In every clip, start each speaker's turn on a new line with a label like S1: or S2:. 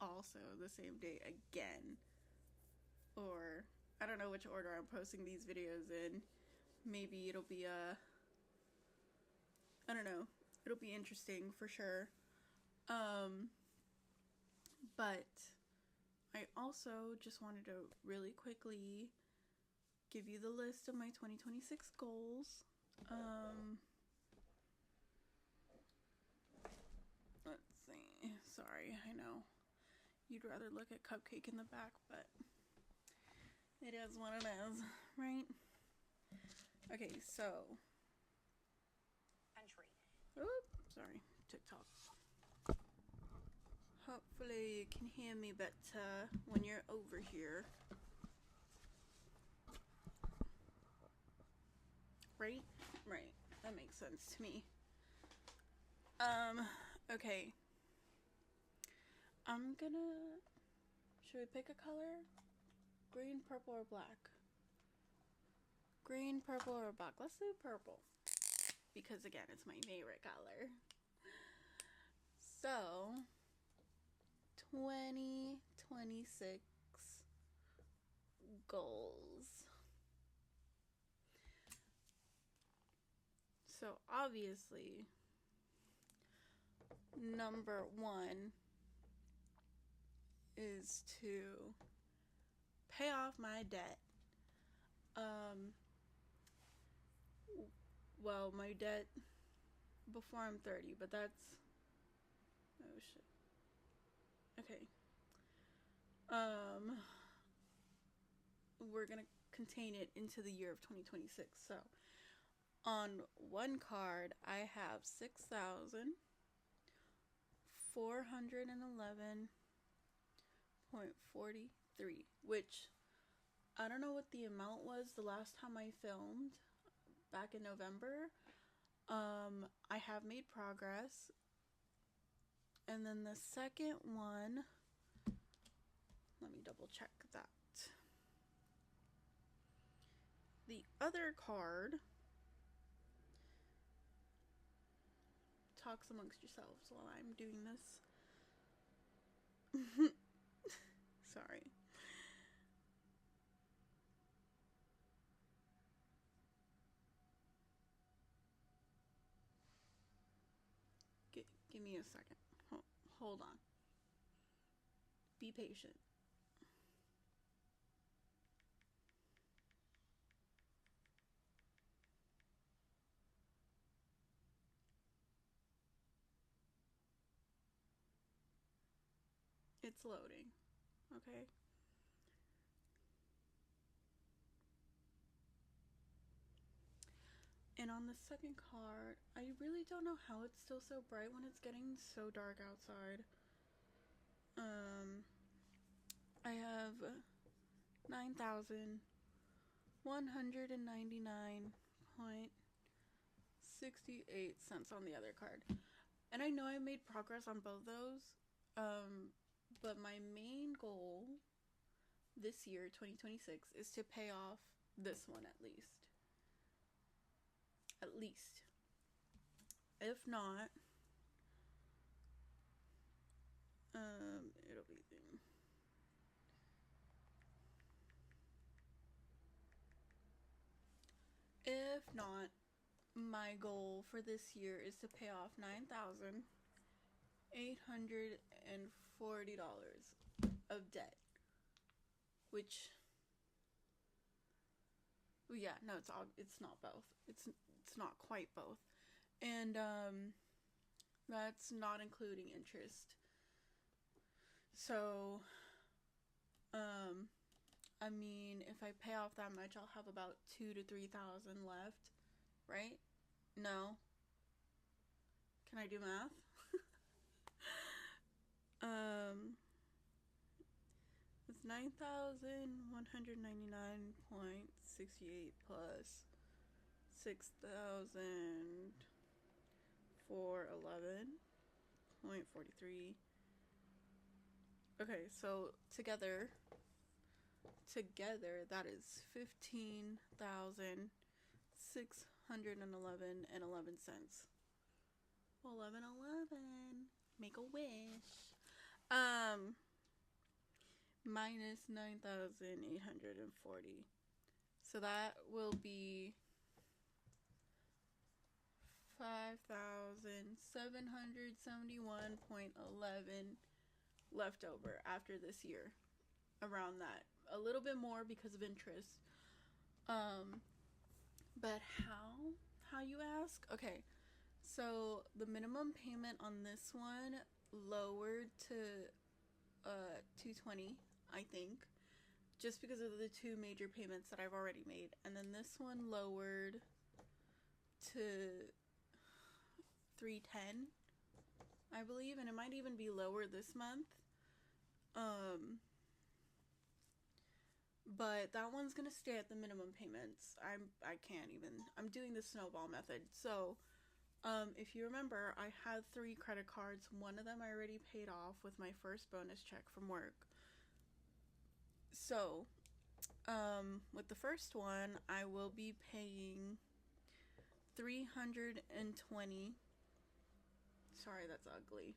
S1: also the same day again. Or I don't know which order I'm posting these videos in. Maybe it'll be I don't know. It'll be interesting for sure. But I also just wanted to really quickly give you the list of my 2026 goals. Let's see. Sorry, I know you'd rather look at Cupcake in the back, but it is what it is, right? Okay, so.
S2: Country.
S1: Oop, sorry, TikTok. Hopefully you can hear me better when you're over here. Right? Right. That makes sense to me. Okay. Should we pick a color? Green, purple, or black? Green, purple, or black? Let's do purple. Because again, it's my favorite color. So, 2026 goals. So obviously, number 1 is to pay off my debt. Well, my debt before I'm 30, but that's, oh shit. Okay. We're gonna contain it into the year of 2026. So, on one card, I have 6,411.43, which I don't know what the amount was the last time I filmed back in November. I have made progress. And then the second one, let me double check that. The other card, talks amongst yourselves while I'm doing this. Sorry. Give me a second. Hold on. Be patient. It's loading. Okay. And on the second card, I really don't know how it's still so bright when it's getting so dark outside. I have 9,199.68 on the other card. And I know I made progress on both those. But my main goal this year, 2026, is to pay off this one at least. At least. If not, it'll be thing. If not, my goal for this year is to pay off $9,840 of debt. Which, yeah, no, it's not both. It's not quite both. And that's not including interest. So, I mean, if I pay off that much, I'll have about $2,000 to $3,000 left, right? No. Can I do math? It's 9,199.68 plus 6,411.43. Okay, so together that is 15,611.11 cents. 11. Make a wish. minus 9,840. So that will be 5,771.11 left over after this year. Around that. A little bit more because of interest. But how you ask? Okay. So the minimum payment on this one lowered to 220, I think, just because of the two major payments that I've already made. And then this one lowered to 310, I believe, and it might even be lower this month. But that one's gonna stay at the minimum payments. I can't even. I'm doing the snowball method. So, if you remember, I had 3 credit cards. One of them I already paid off with my first bonus check from work. So, with the first one, I will be paying 320. Sorry, that's ugly.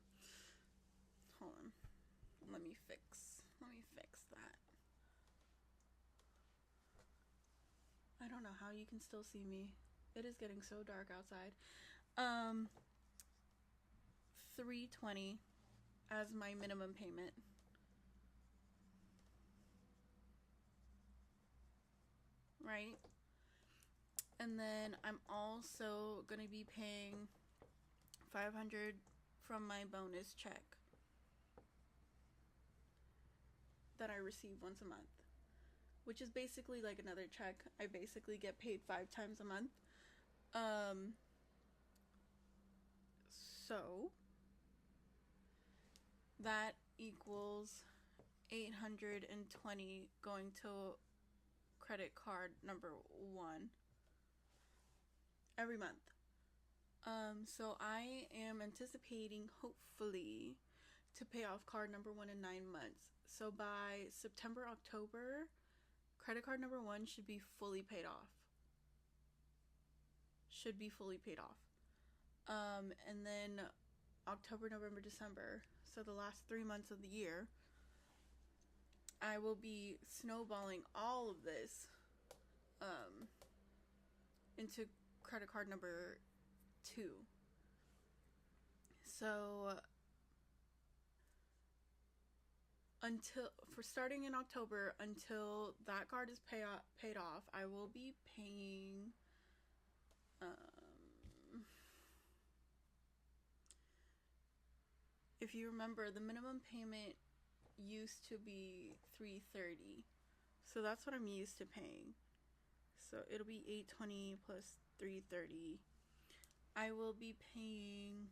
S1: Hold on. Let me fix that. I don't know how you can still see me. It is getting so dark outside. 320 as my minimum payment. Right? And then I'm also going to be paying 500 from my bonus check that I receive once a month, which is basically like another check. I basically get paid 5 times a month. So that equals 820 going to credit card number 1 every month. So I am anticipating, hopefully, to pay off card number 1 in 9 months. So by September, October, credit card number 1 should be fully paid off. And then October, November, December, so the last 3 months of the year, I will be snowballing all of this into credit card number 2. So starting in October until that card is paid off, I will be paying if you remember, the minimum payment used to be $330. So that's what I'm used to paying. So it'll be $820 plus $330. I will be paying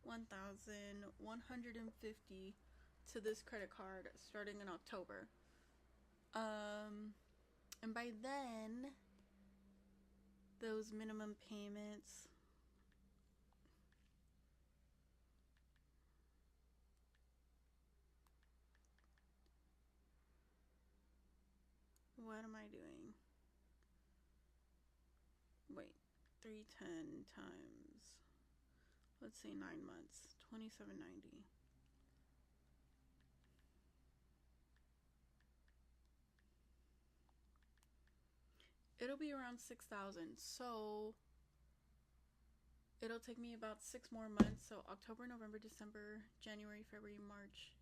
S1: $1,150 to this credit card starting in October. And by then, those minimum payments what am I doing? Wait, 310 times, let's say 9 months, $2,790. It'll be around 6,000. So it'll take me about 6 more months. So October, November, December, January, February, March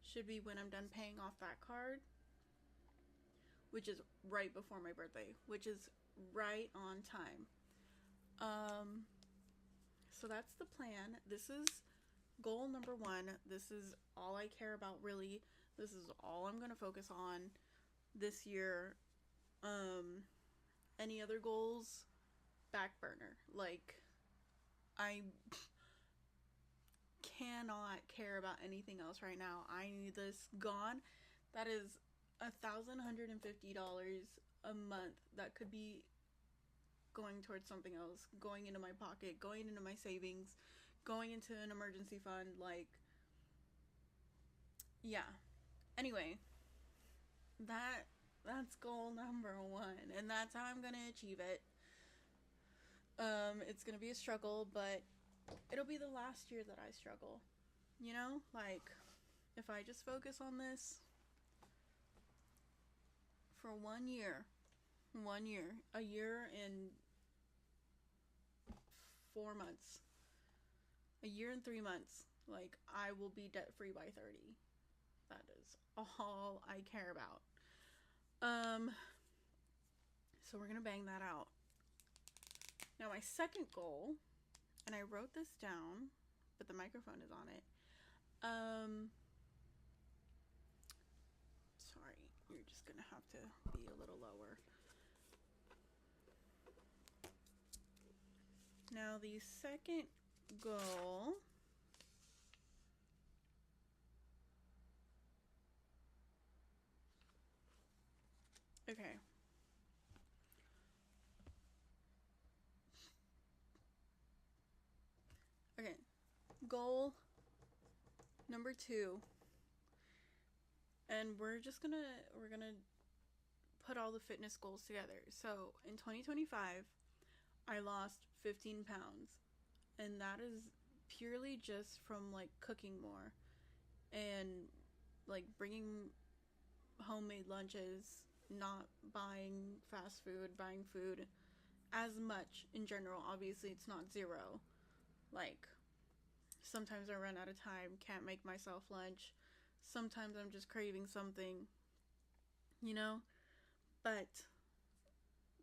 S1: should be when I'm done paying off that card, which is right before my birthday, which is right on time. So that's the plan. This is goal number 1. This is all I care about, really. This is all I'm going to focus on this year. Any other goals, back burner. Like, I cannot care about anything else right now. I need this gone. That is $1,150 a month that could be going towards something else, going into my pocket, going into my savings, going into an emergency fund. Like, yeah. Anyway, that's goal number 1, and that's how I'm gonna achieve it. It's gonna be a struggle, but it'll be the last year that I struggle. You know, like, if I just focus on this for 1 year, a year and 4 months, a year and 3 months, like, I will be debt free by 30. That is all I care about. So we're gonna bang that out. Now, my second goal, and I wrote this down, but the microphone is on it. Sorry, you're just gonna have to be a little lower. Now, the second goal okay. Okay. Goal number 2. And we're gonna put all the fitness goals together. So in 2025, I lost 15 pounds. And that is purely just from like cooking more and like bringing homemade lunches, not buying fast food, buying food as much in general. Obviously, it's not zero. Like, sometimes I run out of time, can't make myself lunch. Sometimes I'm just craving something, you know? But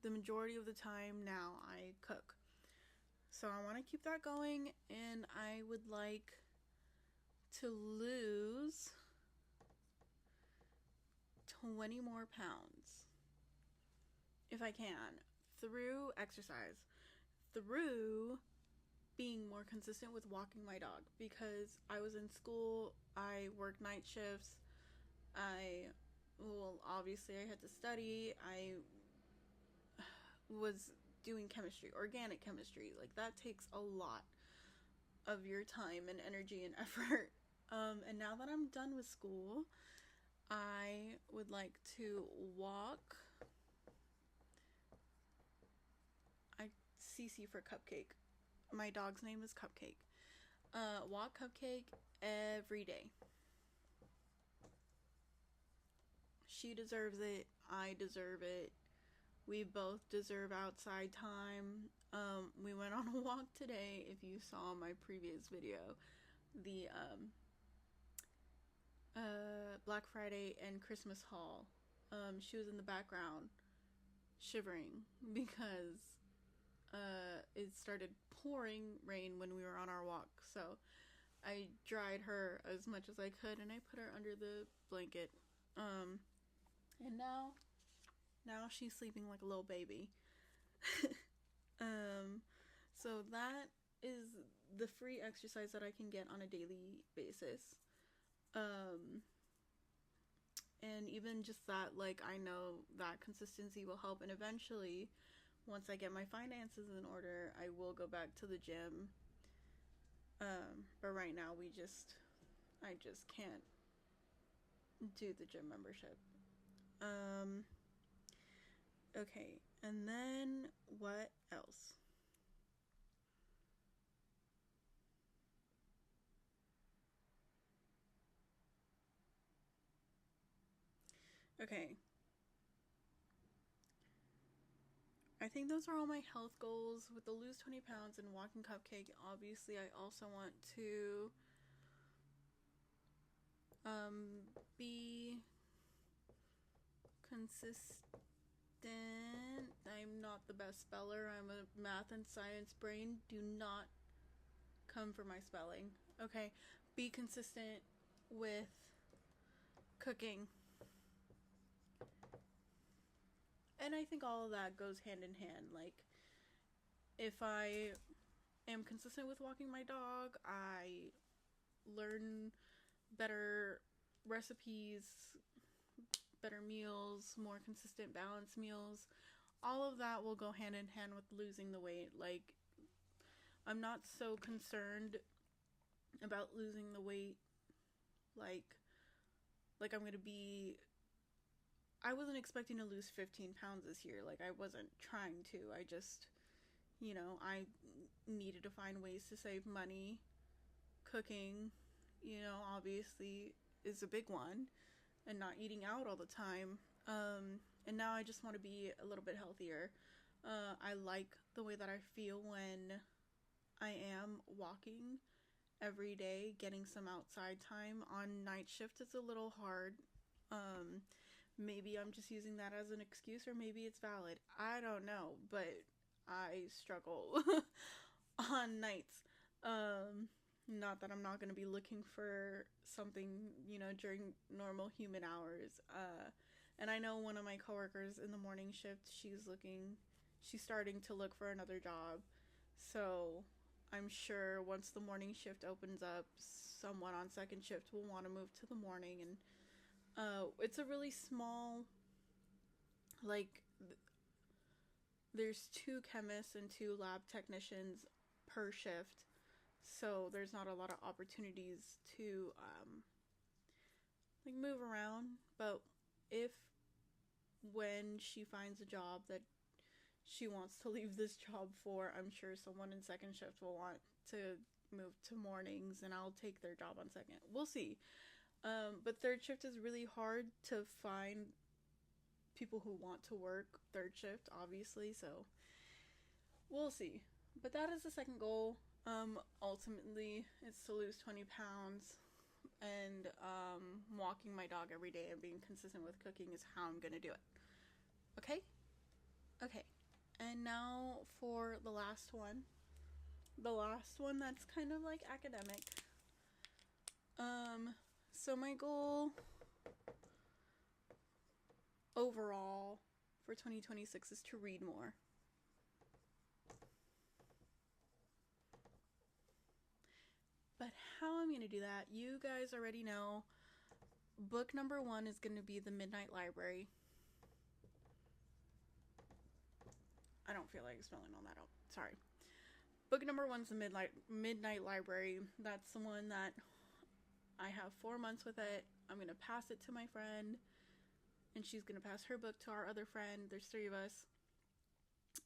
S1: the majority of the time now I cook. So I want to keep that going, and I would like to lose 20 more pounds if I can, through exercise, through being more consistent with walking my dog, because I was in school, I worked night shifts, obviously I had to study, I was doing chemistry, organic chemistry, like that takes a lot of your time and energy and effort. And now that I'm done with school, I would like to walk. CC for Cupcake. My dog's name is Cupcake. Walk Cupcake every day. She deserves it. I deserve it. We both deserve outside time. We went on a walk today. If you saw my previous video, the Black Friday and Christmas haul. She was in the background shivering because it started pouring rain when we were on our walk. So I dried her as much as I could, and I put her under the blanket. And now she's sleeping like a little baby. So that is the free exercise that I can get on a daily basis. And even just that, like, I know that consistency will help, and eventually, once I get my finances in order, I will go back to the gym. But right now, I just can't do the gym membership. Okay, and then what else? Okay. I think those are all my health goals. With the lose 20 pounds and walking Cupcake, obviously I also want to be consistent. I'm not the best speller. I'm a math and science brain. Do not come for my spelling. Okay? Be consistent with cooking. And I think all of that goes hand in hand. Like, if I am consistent with walking my dog, I learn better recipes, better meals, more consistent balanced meals. All of that will go hand in hand with losing the weight. Like, I'm not so concerned about losing the weight. Like I'm gonna be. I wasn't expecting to lose 15 pounds this year. Like, I wasn't trying to. I just, I needed to find ways to save money cooking, obviously is a big one, and not eating out all the time. And now I just want to be a little bit healthier. I like the way that I feel when I am walking every day, getting some outside time. On night shift, it's a little hard. Um, Maybe I'm just using that as an excuse, or maybe it's valid. I don't know, but I struggle on nights. Not that I'm not going to be looking for something, during normal human hours. And I know one of my coworkers in the morning shift, she's starting to look for another job. So I'm sure once the morning shift opens up, someone on second shift will want to move to the morning. And it's a really small, like, there's two chemists and two lab technicians per shift. So there's not a lot of opportunities to like move around. But if when she finds a job that she wants to leave this job for, I'm sure someone in second shift will want to move to mornings, and I'll take their job on second. We'll see. But third shift is really hard to find people who want to work third shift, obviously, so we'll see. But that is the second goal. Ultimately, it's to lose 20 pounds, and walking my dog every day and being consistent with cooking is how I'm gonna do it. Okay? Okay. And now for the last one. The last one that's kind of like academic. So my goal overall for 2026 is to read more. But how I'm going to do that, you guys already know. Book number 1 is going to be The Midnight Library. I don't feel like spelling all that out. Sorry. Book number 1 is The Midnight Library. That's the one that I have 4 months with it. I'm going to pass it to my friend, and she's going to pass her book to our other friend. There's 3 of us.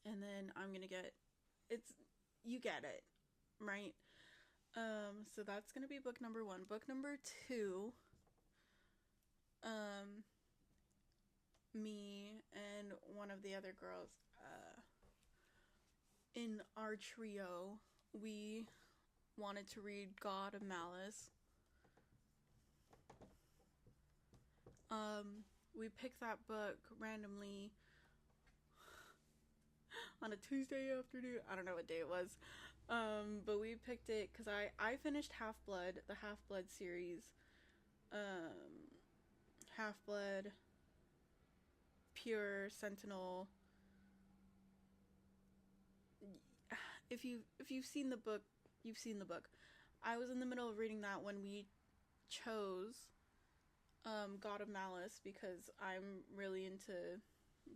S1: And then I'm going to you get it, right? So that's going to be book number 1. Book number 2, me and one of the other girls, in our trio, we wanted to read God of Malice. We picked that book randomly on a Tuesday afternoon. I don't know what day it was. But we picked it because I finished Half-Blood, the Half-Blood series. Half-Blood, Pure, Sentinel. If you've seen the book, you've seen the book. I was in the middle of reading that when we chose God of Malice, because I'm really into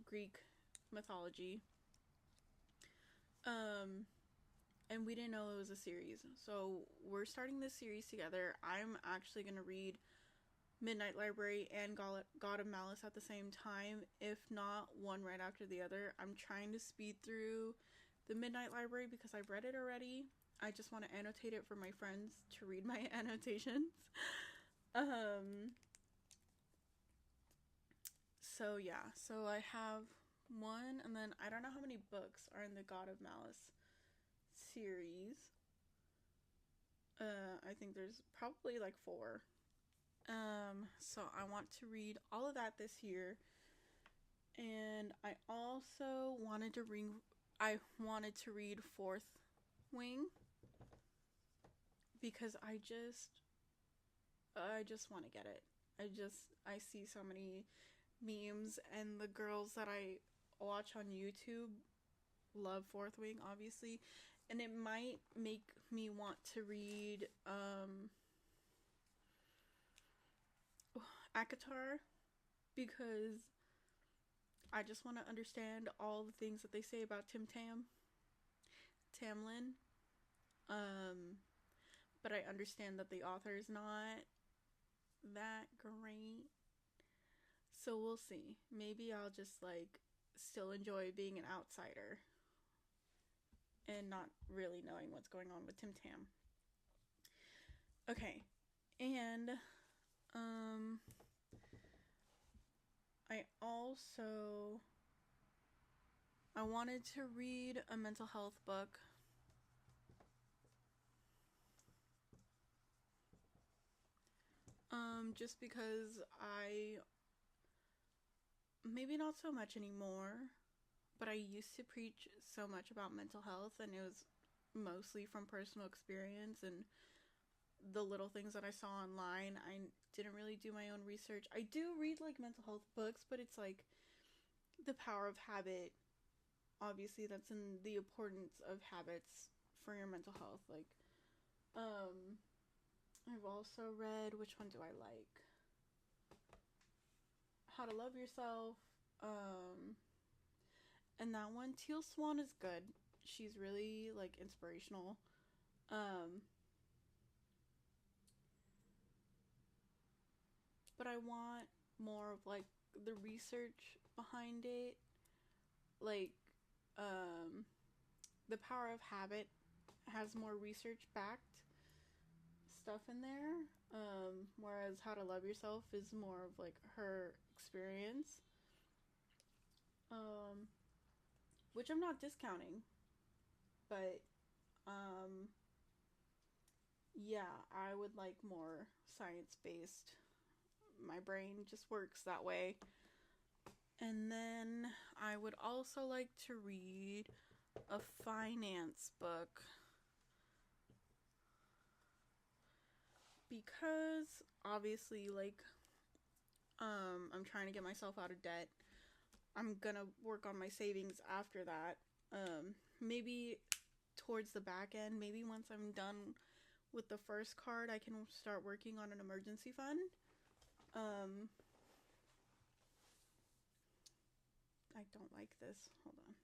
S1: Greek mythology. And we didn't know it was a series. So we're starting this series together. I'm actually going to read Midnight Library and God of Malice at the same time, if not one right after the other. I'm trying to speed through the Midnight Library because I've read it already. I just want to annotate it for my friends to read my annotations. So yeah, so I have one, and then I don't know how many books are in the God of Malice series. I think there's probably like 4. So I want to read all of that this year. And I also wanted to read Fourth Wing, because I just want to get it. I see so many memes, and the girls that I watch on YouTube love Fourth Wing, obviously, and it might make me want to read ACOTAR, because I just want to understand all the things that they say about Tamlin. But I understand that the author is not that great. So we'll see. Maybe I'll just still enjoy being an outsider and not really knowing what's going on with Tim Tam. Okay. And um I also I wanted to read a mental health book. Just because I maybe not so much anymore, but I used to preach so much about mental health, and it was mostly from personal experience and the little things that I saw online. I didn't really do my own research. I do read like mental health books, but it's like The Power of Habit. Obviously, that's in the importance of habits for your mental health. Like, um, I've also read, which one do I like? How to Love Yourself. Um, and that one, Teal Swan is good. She's really like inspirational. Um, but I want more of like the research behind it. Like, um, The Power of Habit has more research backed stuff in there. Whereas How to Love Yourself is more of like her experience. Um, which I'm not discounting, but um, yeah, I would like more science based. My brain just works that way. And then I would also like to read a finance book because obviously like I'm trying to get myself out of debt. I'm gonna work on my savings after that. Maybe towards the back end, maybe once I'm done with the first card, I can start working on an emergency fund. Um, I don't like this. Hold on.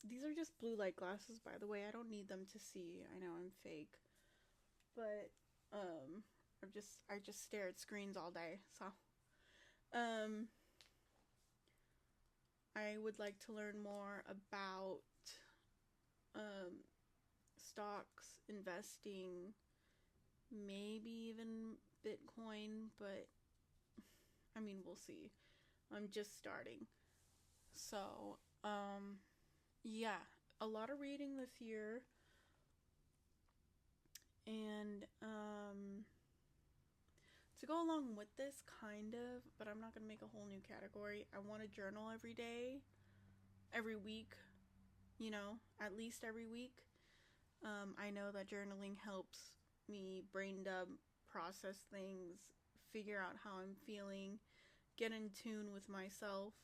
S1: These are just blue light glasses, by the way. I don't need them to see. I know I'm fake, but um, I just stare at screens all day. So um, I would like to learn more about um, stocks, investing, maybe even Bitcoin, but I mean, we'll see. I'm just starting. So, yeah, a lot of reading this year. And to go along with this, kind of, but I'm not going to make a whole new category. I want to journal every day, every week, at least every week. I know that journaling helps me brain dump, process things, figure out how I'm feeling, get in tune with myself.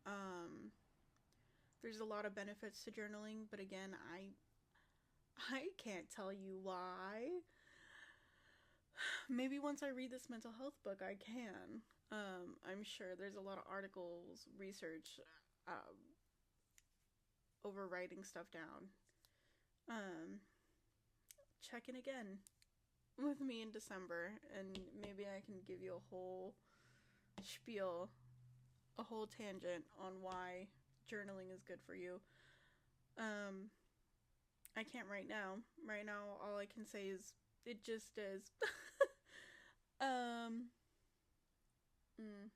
S1: Um, there's a lot of benefits to journaling, but again, I can't tell you why. Maybe once I read this mental health book, I can. I'm sure there's a lot of articles, research, um, over writing stuff down. Um, check in again with me in December, and maybe I can give you a whole spiel, a whole tangent on why journaling is good for you. Um, I can't right now. Right now, all I can say is it just is. um, mm,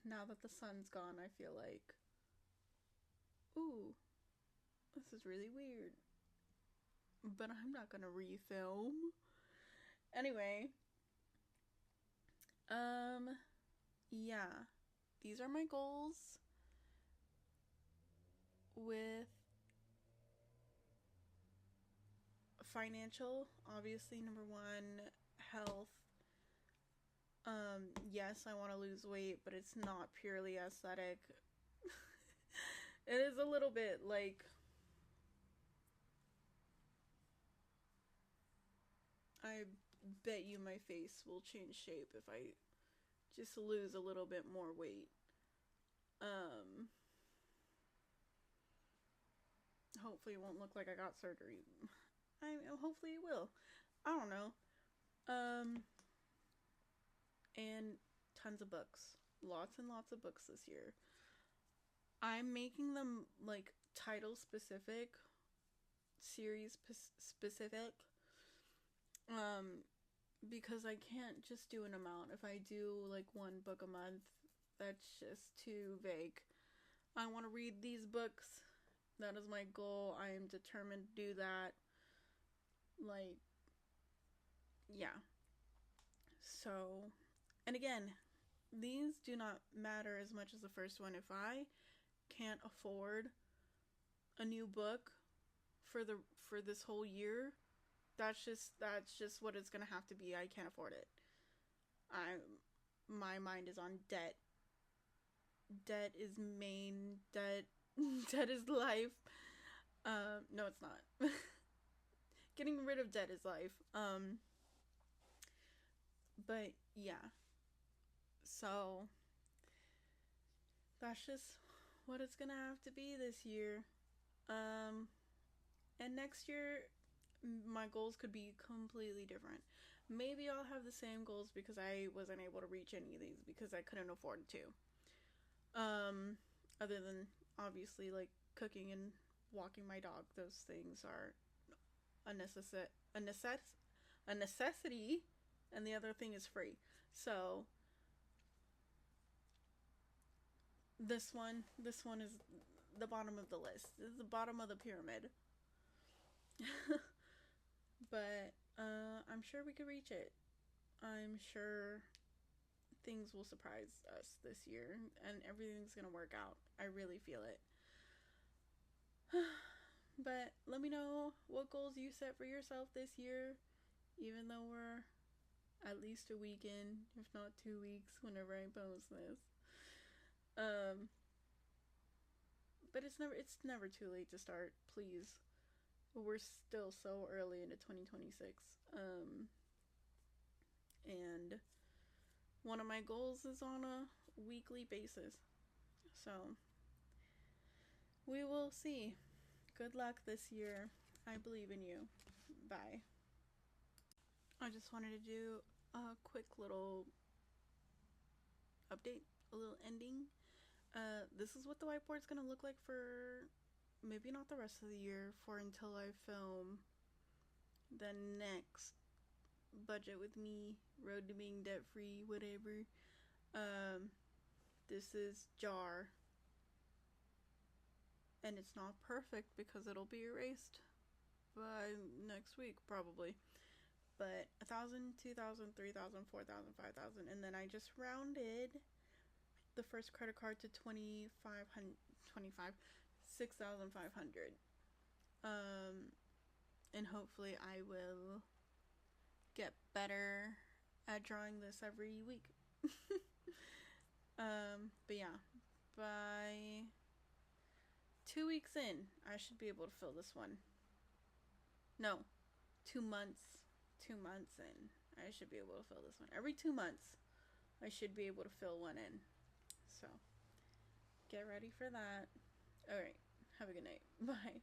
S1: now that the sun's gone, I feel like, ooh, this is really weird. But I'm not gonna refilm. Anyway, um, yeah, these are my goals with financial, obviously, number one, health. Yes, I want to lose weight, but it's not purely aesthetic. It is a little bit like I bet you my face will change shape if I just lose a little bit more weight. Um, hopefully it won't look like I got surgery. Hopefully it will. I don't know. Um, and tons of books. Lots and lots of books this year. I'm making them like title specific, series specific. Um, because I can't just do an amount. If I do like one book a month, that's just too vague. I want to read these books. That is my goal. I am determined to do that. Like, yeah. So, and again, these do not matter as much as the first one. If I can't afford a new book for this whole year, that's just what it's gonna have to be. I can't afford it. I My mind is on debt. Debt is main debt. Debt is life. No, it's not. Getting rid of debt is life. But yeah. So that's just what it's gonna have to be this year. Um, and next year, my goals could be completely different. Maybe I'll have the same goals because I wasn't able to reach any of these because I couldn't afford to. Other than obviously like cooking and walking my dog, those things are a necess- a necess- a necessity, and the other thing is free. So this one is the bottom of the list. This is the bottom of the pyramid. But I'm sure we could reach it. I'm sure things will surprise us this year and everything's gonna work out. I really feel it. But let me know what goals you set for yourself this year, even though we're at least a week in, if not 2 weeks, whenever I post this. Um, but it's never too late to start. Please, we're still so early into 2026. And one of my goals is on a weekly basis. So we will see. Good luck this year. I believe in you. Bye. I just wanted to do a quick little update, a little ending. This is what the whiteboard's gonna look like for maybe not the rest of the year, for until I film the next budget with me, road to being debt free, whatever. Um, this is jar, and it's not perfect because it'll be erased by next week probably. But 1,000, 2,000, 3,000, 4,000, 5,000, and then I just rounded the first credit card to 2,500, 25, 6,500. And hopefully I will get better at drawing this every week. But yeah, by 2 weeks in, I should be able to fill this one. No, 2 months. 2 months in, I should be able to fill this one. Every 2 months, I should be able to fill one in. So, get ready for that. Alright, have a good night. Bye.